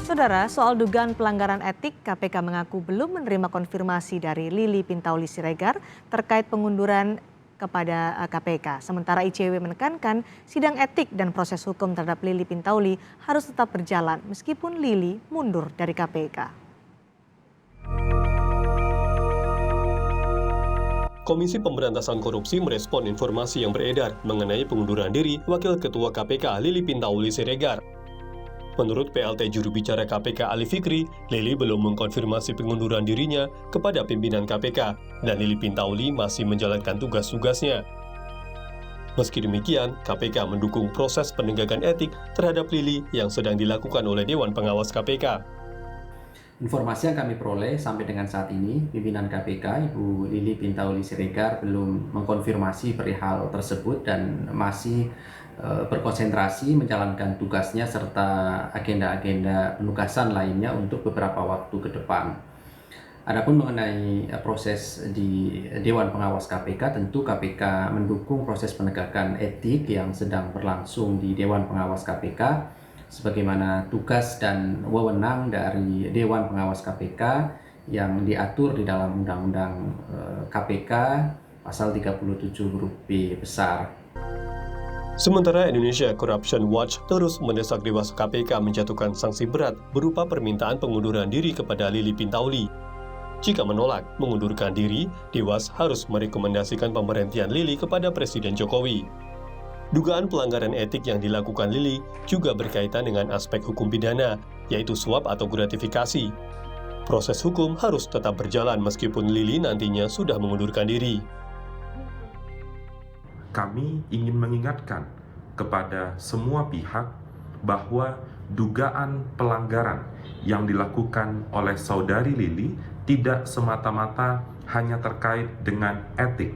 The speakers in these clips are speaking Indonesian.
Saudara, soal dugaan pelanggaran etik, KPK mengaku belum menerima konfirmasi dari Lili Pintauli Siregar terkait pengunduran kepada KPK. Sementara ICW menekankan sidang etik dan proses hukum terhadap Lili Pintauli harus tetap berjalan meskipun Lili mundur dari KPK. Komisi Pemberantasan Korupsi merespon informasi yang beredar mengenai pengunduran diri Wakil Ketua KPK Lili Pintauli Siregar. Menurut PLT juru bicara KPK Ali Fikri, Lili belum mengkonfirmasi pengunduran dirinya kepada pimpinan KPK dan Lili Pintauli masih menjalankan tugas-tugasnya. Meski demikian, KPK mendukung proses penegakan etik terhadap Lili yang sedang dilakukan oleh Dewan Pengawas KPK. Informasi yang kami peroleh sampai dengan saat ini, pimpinan KPK Ibu Lili Pintauli Siregar belum mengkonfirmasi perihal tersebut dan masih berkonsentrasi menjalankan tugasnya serta agenda-agenda penugasan lainnya untuk beberapa waktu ke depan. Adapun mengenai proses di Dewan Pengawas KPK, tentu KPK mendukung proses penegakan etik yang sedang berlangsung di Dewan Pengawas KPK sebagaimana tugas dan wewenang dari Dewan Pengawas KPK yang diatur di dalam Undang-Undang KPK pasal 37 huruf B besar. Sementara Indonesia Corruption Watch terus mendesak Dewas KPK menjatuhkan sanksi berat berupa permintaan pengunduran diri kepada Lili Pintauli. Jika menolak mengundurkan diri, Dewas harus merekomendasikan pemberhentian Lili kepada Presiden Jokowi. Dugaan pelanggaran etik yang dilakukan Lili juga berkaitan dengan aspek hukum pidana, yaitu suap atau gratifikasi. Proses hukum harus tetap berjalan meskipun Lili nantinya sudah mengundurkan diri. Kami ingin mengingatkan kepada semua pihak bahwa dugaan pelanggaran yang dilakukan oleh saudari Lili tidak semata-mata hanya terkait dengan etik,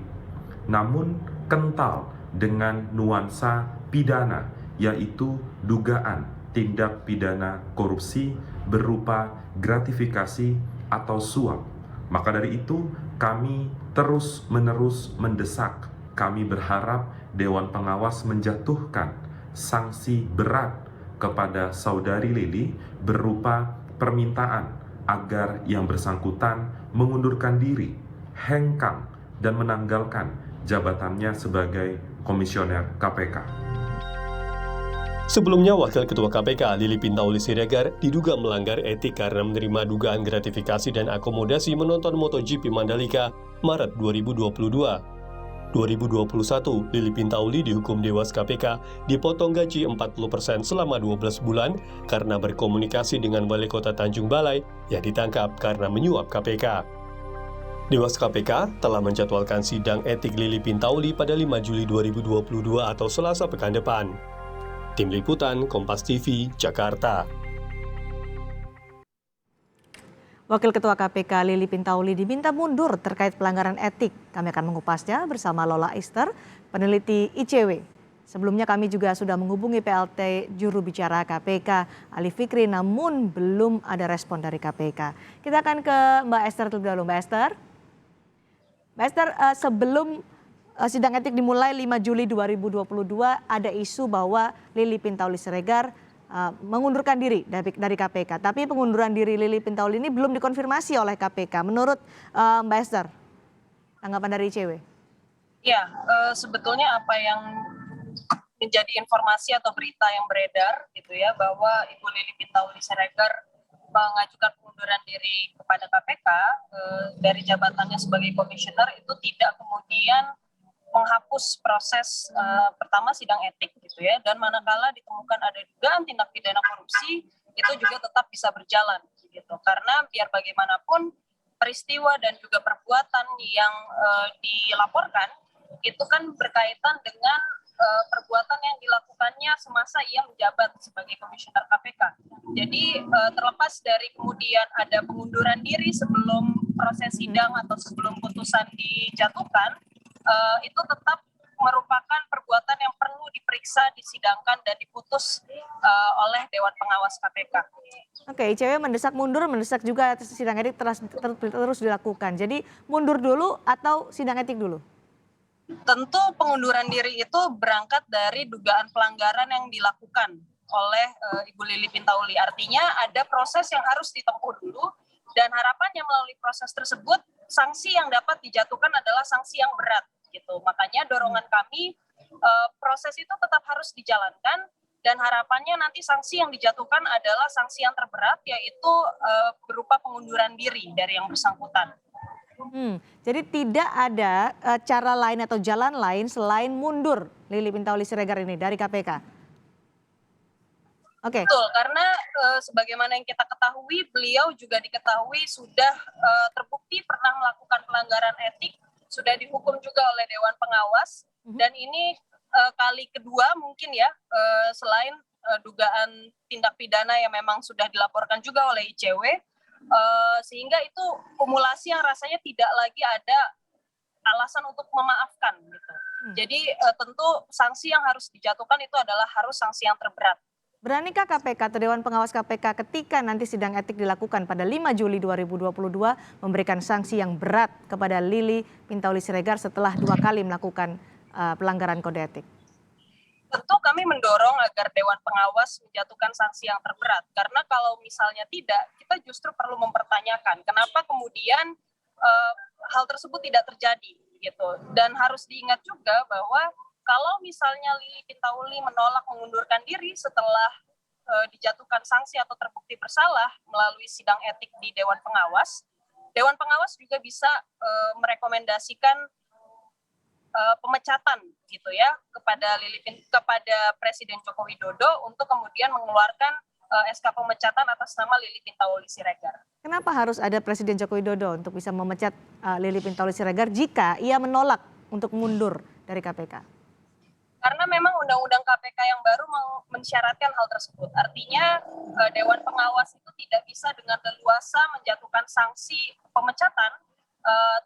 namun kental dengan nuansa pidana, yaitu dugaan tindak pidana korupsi berupa gratifikasi atau suap. Maka dari itu, kami terus-menerus mendesak. Kami berharap Dewan Pengawas menjatuhkan sanksi berat kepada saudari Lili berupa permintaan agar yang bersangkutan mengundurkan diri, hengkang, dan menanggalkan jabatannya sebagai komisioner KPK. Sebelumnya, Wakil Ketua KPK Lili Pintauli Siregar diduga melanggar etik karena menerima dugaan gratifikasi dan akomodasi menonton MotoGP Mandalika Maret 2022. 2021, Lili Pintauli dihukum Dewas KPK dipotong gaji 40% selama 12 bulan karena berkomunikasi dengan Wali Kota Tanjung Balai yang ditangkap karena menyuap KPK. Dewas KPK telah menjadwalkan sidang etik Lili Pintauli pada 5 Juli 2022 atau Selasa pekan depan. Tim Liputan Kompas TV, Jakarta. Wakil Ketua KPK Lili Pintauli diminta mundur terkait pelanggaran etik. Kami akan mengupasnya bersama Lola Ester, peneliti ICW. Sebelumnya kami juga sudah menghubungi PLT juru bicara KPK Ali Fikri, namun belum ada respon dari KPK. Kita akan ke Mbak Ester terlebih dahulu. Mbak Ester, sebelum sidang etik dimulai 5 Juli 2022 ada isu bahwa Lili Pintauli Siregar mengundurkan diri dari KPK. Tapi pengunduran diri Lili Pintauli ini belum dikonfirmasi oleh KPK. Menurut Mbak Ester, tanggapan dari ICW? Ya, sebetulnya apa yang menjadi informasi atau berita yang beredar gitu ya, bahwa Ibu Lili Pintauli Siregar mengajukan pengunduran diri kepada KPK dari jabatannya sebagai komisioner itu tidak kemudian menghapus proses pertama sidang etik gitu ya, dan manakala ditemukan ada dugaan tindak pidana korupsi itu juga tetap bisa berjalan gitu, karena biar bagaimanapun peristiwa dan juga perbuatan yang dilaporkan itu kan berkaitan dengan perbuatan yang dilakukannya semasa ia menjabat sebagai komisioner KPK. Jadi terlepas dari kemudian ada pengunduran diri sebelum proses sidang atau sebelum putusan dijatuhkan, itu tetap merupakan perbuatan yang perlu diperiksa, disidangkan, dan diputus oleh Dewan Pengawas KPK. Oke, ICW mendesak mundur, mendesak juga sidang etik terus dilakukan. Jadi mundur dulu atau sidang etik dulu? Tentu pengunduran diri itu berangkat dari dugaan pelanggaran yang dilakukan oleh Ibu Lili Pintauli. Artinya ada proses yang harus ditempuh dulu, dan harapannya melalui proses tersebut sanksi yang dapat dijatuhkan adalah sanksi yang berat gitu. Makanya dorongan kami proses itu tetap harus dijalankan, dan harapannya nanti sanksi yang dijatuhkan adalah sanksi yang terberat, yaitu berupa pengunduran diri dari yang bersangkutan. Jadi tidak ada cara lain atau jalan lain selain mundur Lili Pintauli Siregar ini dari KPK. Oke. Betul, karena sebagaimana yang kita ketahui, beliau juga diketahui sudah terbukti pernah melakukan pelanggaran etik, sudah dihukum juga oleh Dewan Pengawas, dan ini kali kedua mungkin ya, selain dugaan tindak pidana yang memang sudah dilaporkan juga oleh ICW, sehingga itu kumulasi yang rasanya tidak lagi ada alasan untuk memaafkan gitu. Jadi tentu sanksi yang harus dijatuhkan itu adalah harus sanksi yang terberat. Beranikah KPK atau Dewan Pengawas KPK ketika nanti sidang etik dilakukan pada 5 Juli 2022 memberikan sanksi yang berat kepada Lili Pintauli Siregar setelah 2 kali melakukan pelanggaran kode etik? Tentu kami mendorong agar Dewan Pengawas menjatuhkan sanksi yang terberat, karena kalau misalnya tidak, kita justru perlu mempertanyakan kenapa kemudian hal tersebut tidak terjadi gitu. Dan harus diingat juga bahwa kalau misalnya Lili Pintauli menolak mengundurkan diri setelah dijatuhkan sanksi atau terbukti bersalah melalui sidang etik di Dewan Pengawas juga bisa merekomendasikan pemecatan gitu ya kepada Presiden Joko Widodo untuk kemudian mengeluarkan SK pemecatan atas nama Lili Pintauli Siregar. Kenapa harus ada Presiden Joko Widodo untuk bisa memecat Lili Pintauli Siregar jika ia menolak untuk mundur dari KPK? Karena memang Undang-Undang KPK yang baru mensyaratkan hal tersebut. Artinya Dewan Pengawas itu tidak bisa dengan leluasa menjatuhkan sanksi pemecatan,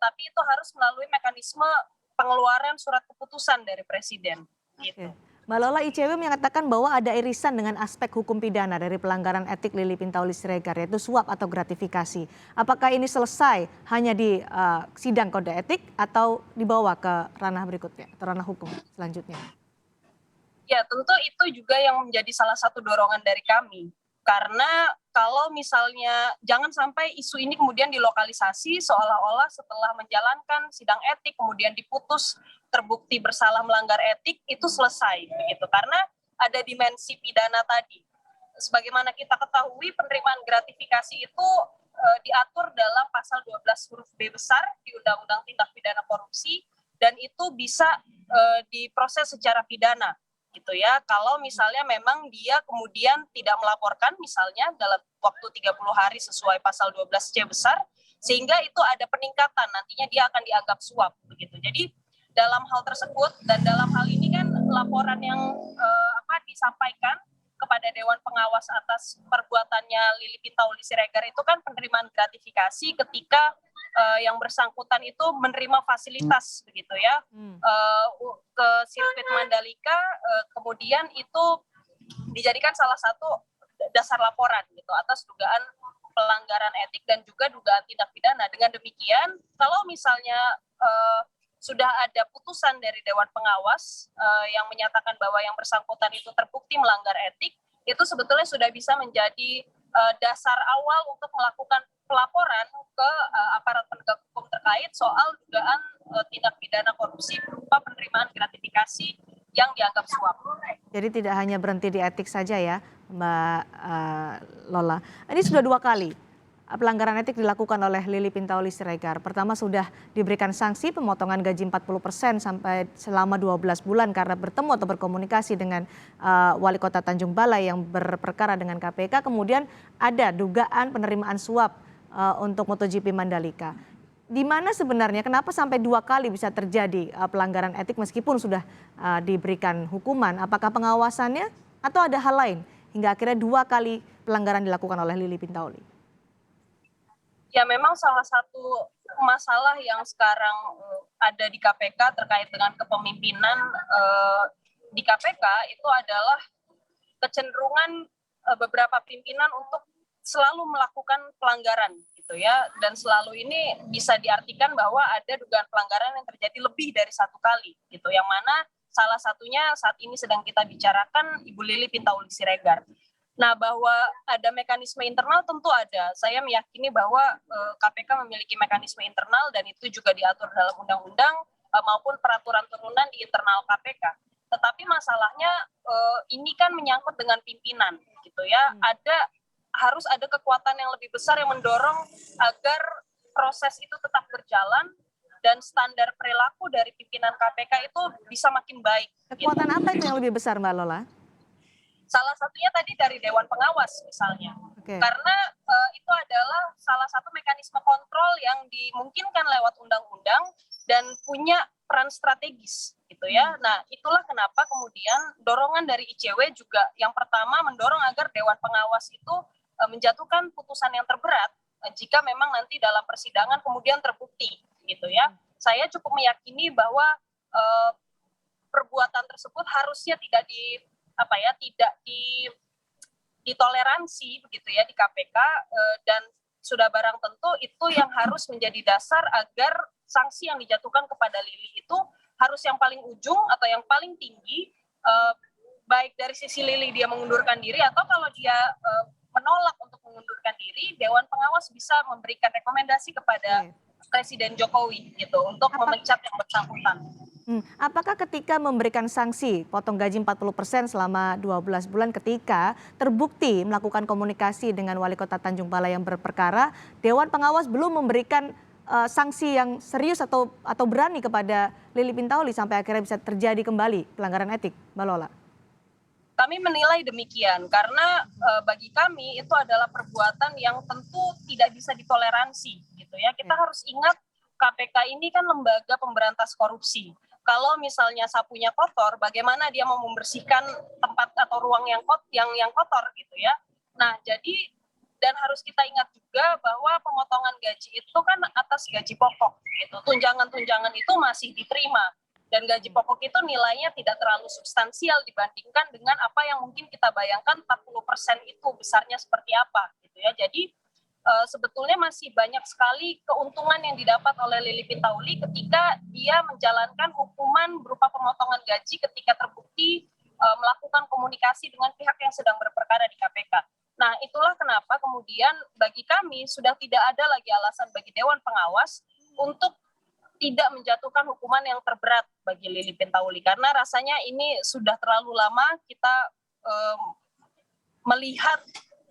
tapi itu harus melalui mekanisme pengeluaran surat keputusan dari Presiden. Gitu. Mbak Lola, ICW menyatakan bahwa ada irisan dengan aspek hukum pidana dari pelanggaran etik Lili Pintauli Siregar, yaitu suap atau gratifikasi. Apakah ini selesai hanya di sidang kode etik atau dibawa ke ranah berikutnya atau ranah hukum selanjutnya? Ya, tentu itu juga yang menjadi salah satu dorongan dari kami. Karena kalau misalnya jangan sampai isu ini kemudian dilokalisasi seolah-olah setelah menjalankan sidang etik kemudian diputus terbukti bersalah melanggar etik itu selesai begitu. Karena ada dimensi pidana tadi. Sebagaimana kita ketahui penerimaan gratifikasi itu diatur dalam pasal 12 huruf B besar di Undang-Undang Tindak Pidana Korupsi, dan itu bisa diproses secara pidana gitu ya. Kalau misalnya memang dia kemudian tidak melaporkan misalnya dalam waktu 30 hari sesuai pasal 12C besar, sehingga itu ada peningkatan, nantinya dia akan dianggap suap begitu. Jadi dalam hal tersebut dan dalam hal ini kan laporan yang disampaikan kepada Dewan Pengawas atas perbuatannya Lili Pintauli Siregar itu kan penerimaan gratifikasi ketika yang bersangkutan itu menerima fasilitas begitu ya ke sirkuit Mandalika, kemudian itu dijadikan salah satu dasar laporan gitu atas dugaan pelanggaran etik dan juga dugaan tindak pidana. Dengan demikian kalau misalnya sudah ada putusan dari Dewan Pengawas yang menyatakan bahwa yang bersangkutan itu terbukti melanggar etik, itu sebetulnya sudah bisa menjadi dasar awal untuk melakukan pelaporan ke aparat penegak hukum terkait soal dugaan tindak pidana korupsi berupa penerimaan gratifikasi yang dianggap suap. Jadi tidak hanya berhenti di etik saja ya, Mbak Lola. Ini sudah 2 kali pelanggaran etik dilakukan oleh Lili Pintauli Siregar. Pertama sudah diberikan sanksi pemotongan gaji 40% sampai selama 12 bulan karena bertemu atau berkomunikasi dengan Wali Kota Tanjung Balai yang berperkara dengan KPK. Kemudian ada dugaan penerimaan suap untuk MotoGP Mandalika. Di mana sebenarnya kenapa sampai 2 kali bisa terjadi pelanggaran etik meskipun sudah diberikan hukuman? Apakah pengawasannya atau ada hal lain hingga akhirnya 2 kali pelanggaran dilakukan oleh Lili Pintauli? Ya memang salah satu masalah yang sekarang ada di KPK terkait dengan kepemimpinan di KPK itu adalah kecenderungan beberapa pimpinan untuk selalu melakukan pelanggaran gitu ya, dan selalu ini bisa diartikan bahwa ada dugaan pelanggaran yang terjadi lebih dari 1 kali gitu, yang mana salah satunya saat ini sedang kita bicarakan Ibu Lili Pintauli Siregar. Nah, bahwa ada mekanisme internal tentu ada. Saya meyakini bahwa KPK memiliki mekanisme internal dan itu juga diatur dalam undang-undang maupun peraturan turunan di internal KPK. Tetapi masalahnya ini kan menyangkut dengan pimpinan, gitu ya. Harus ada kekuatan yang lebih besar yang mendorong agar proses itu tetap berjalan dan standar perilaku dari pimpinan KPK itu bisa makin baik. Kekuatan gitu. apa itu yang lebih besar, Mbak Lola? Salah satunya tadi dari Dewan Pengawas misalnya. Oke. Karena itu adalah salah satu mekanisme kontrol yang dimungkinkan lewat undang-undang dan punya peran strategis gitu ya. Nah, itulah kenapa kemudian dorongan dari ICW juga yang pertama mendorong agar Dewan Pengawas itu menjatuhkan putusan yang terberat jika memang nanti dalam persidangan kemudian terbukti gitu ya. Saya cukup meyakini bahwa perbuatan tersebut harusnya tidak ditoleransi begitu ya di KPK dan sudah barang tentu itu yang harus menjadi dasar agar sanksi yang dijatuhkan kepada Lili itu harus yang paling ujung atau yang paling tinggi, baik dari sisi Lili dia mengundurkan diri atau kalau dia menolak untuk mengundurkan diri, Dewan Pengawas bisa memberikan rekomendasi kepada Presiden Jokowi gitu untuk memecat yang bersangkutan. Apakah ketika memberikan sanksi potong gaji 40% selama 12 bulan ketika terbukti melakukan komunikasi dengan Wali Kota Tanjung Balai yang berperkara, Dewan Pengawas belum memberikan sanksi yang serius atau berani kepada Lili Pintauli sampai akhirnya bisa terjadi kembali pelanggaran etik, Mbak Lola? Kami menilai demikian karena bagi kami itu adalah perbuatan yang tentu tidak bisa ditoleransi gitu ya. Kita harus ingat KPK ini kan lembaga pemberantas korupsi. Kalau misalnya sapunya kotor, bagaimana dia mau membersihkan tempat atau ruang yang kotor gitu ya. Nah, jadi dan harus kita ingat juga bahwa pemotongan gaji itu kan atas gaji pokok gitu. Tunjangan-tunjangan itu masih diterima dan gaji pokok itu nilainya tidak terlalu substansial dibandingkan dengan apa yang mungkin kita bayangkan 40% itu besarnya seperti apa gitu ya. Jadi sebetulnya masih banyak sekali keuntungan yang didapat oleh Lili Pintauli ketika dia menjalankan hukuman berupa pemotongan gaji ketika terbukti melakukan komunikasi dengan pihak yang sedang berperkara di KPK. Nah, itulah kenapa kemudian bagi kami sudah tidak ada lagi alasan bagi Dewan Pengawas untuk tidak menjatuhkan hukuman yang terberat bagi Lili Pintauli karena rasanya ini sudah terlalu lama kita melihat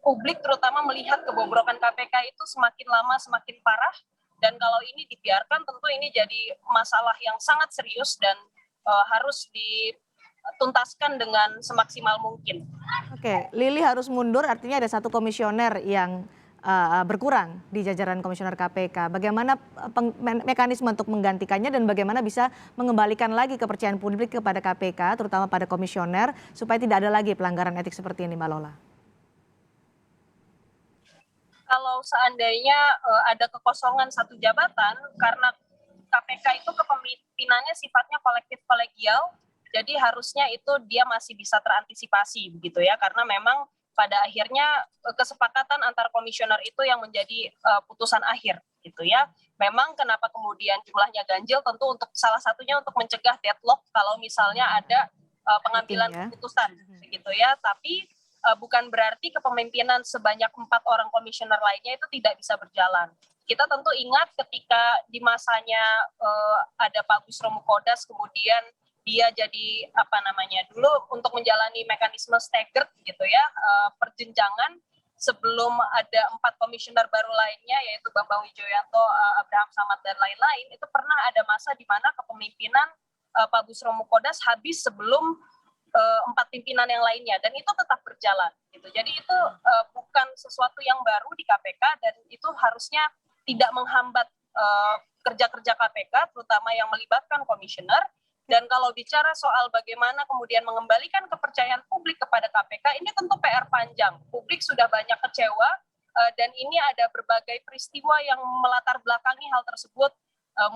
publik terutama melihat kebobrokan KPK itu semakin lama semakin parah dan kalau ini dibiarkan tentu ini jadi masalah yang sangat serius dan harus dituntaskan dengan semaksimal mungkin. Oke, Lili harus mundur artinya ada satu komisioner yang berkurang di jajaran komisioner KPK. Bagaimana mekanisme untuk menggantikannya dan bagaimana bisa mengembalikan lagi kepercayaan publik kepada KPK terutama pada komisioner supaya tidak ada lagi pelanggaran etik seperti ini, Mbak Lola? Kalau seandainya ada kekosongan satu jabatan karena KPK itu kepemimpinannya sifatnya kolektif kolegial, jadi harusnya itu dia masih bisa terantisipasi begitu ya karena memang pada akhirnya kesepakatan antar komisioner itu yang menjadi putusan akhir gitu ya. Memang kenapa kemudian jumlahnya ganjil tentu untuk salah satunya untuk mencegah deadlock kalau misalnya ada pengambilan keputusan begitu ya, tapi bukan berarti kepemimpinan sebanyak 4 orang komisioner lainnya itu tidak bisa berjalan. Kita tentu ingat ketika di masanya ada Pak Busro Mukodas, kemudian dia jadi dulu untuk menjalani mekanisme staggered gitu ya, perjenjangan sebelum ada 4 komisioner baru lainnya yaitu Bambang Wijoyanto, Abraham Samad dan lain-lain, itu pernah ada masa di mana kepemimpinan Pak Busro Mukodas habis sebelum 4 pimpinan yang lainnya dan itu tetap berjalan gitu. Jadi itu bukan sesuatu yang baru di KPK dan itu harusnya tidak menghambat kerja-kerja KPK terutama yang melibatkan komisioner. Dan kalau bicara soal bagaimana kemudian mengembalikan kepercayaan publik kepada KPK, ini tentu PR panjang. Publik sudah banyak kecewa dan ini ada berbagai peristiwa yang melatar belakangi hal tersebut,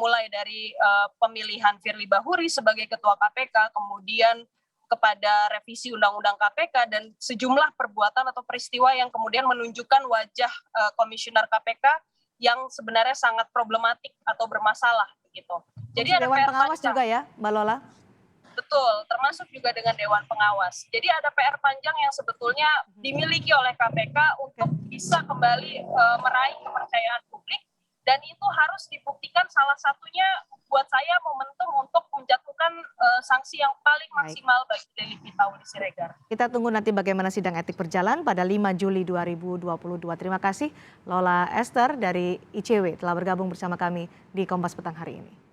mulai dari pemilihan Firly Bahuri sebagai ketua KPK, kemudian kepada revisi Undang-Undang KPK dan sejumlah perbuatan atau peristiwa yang kemudian menunjukkan wajah komisioner KPK yang sebenarnya sangat problematik atau bermasalah begitu. Jadi ada Dewan Pengawas juga ya, Mbak Lola? Betul, termasuk juga dengan Dewan Pengawas. Jadi ada PR panjang yang sebetulnya dimiliki oleh KPK untuk bisa kembali meraih kepercayaan publik, dan itu harus dibuktikan, salah satunya buat saya momentum untuk menjatuhkan sanksi yang paling maksimal bagi Lili Pintauli Siregar. Kita tunggu nanti bagaimana sidang etik berjalan pada 5 Juli 2022. Terima kasih Lola Esther dari ICW telah bergabung bersama kami di Kompas Petang hari ini.